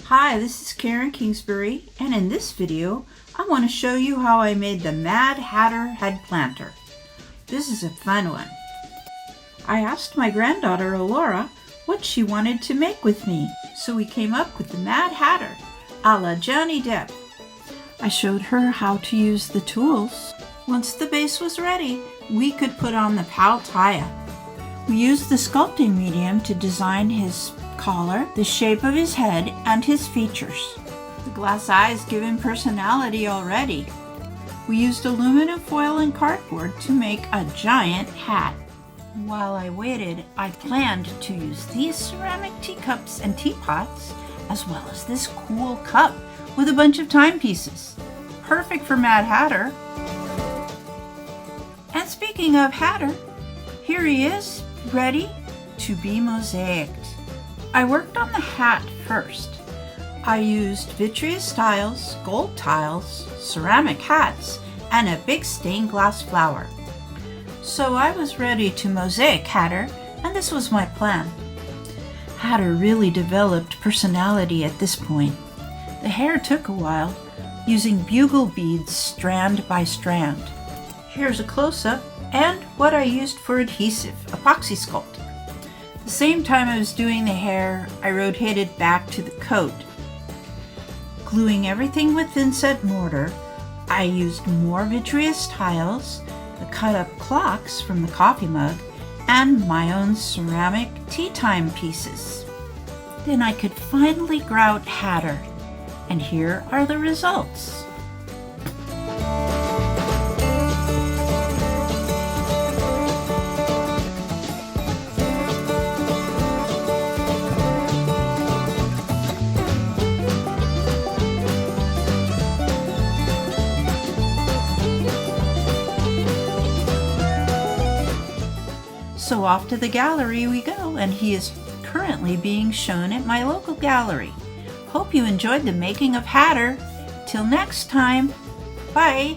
Hi, this is Karen Kingsbury, and in this video I want to show you how I made the Mad Hatter head planter. This is a fun one. I asked my granddaughter Alora what she wanted to make with me, so we came up with the Mad Hatter, a la Johnny Depp. I showed her how to use the tools. Once the base was ready, we could put on the Pal Tiya. We used the sculpting medium to design his collar, the shape of his head, and his features. The glass eyes give him personality already. We used aluminum foil and cardboard to make a giant hat. While I waited, I planned to use these ceramic teacups and teapots, as well as this cool cup with a bunch of timepieces. Perfect for Mad Hatter. And speaking of Hatter, here he is, ready to be mosaiced. I worked on the hat first. I used vitreous tiles, gold tiles, ceramic hats, and a big stained glass flower. So I was ready to mosaic Hatter, and this was my plan. Hatter really developed personality at this point. The hair took a while, using bugle beads strand by strand. Here's a close-up and what I used for adhesive, Apoxie Sculpt. The same time I was doing the hair, I rotated back to the coat. Gluing everything with inset mortar, I used more vitreous tiles, the cut-up clocks from the coffee mug, and my own ceramic tea time pieces. Then I could finally grout Hatter, and here are the results. So off to the gallery we go, and he is currently being shown at my local gallery. Hope you enjoyed the making of Hatter. Till next time, bye!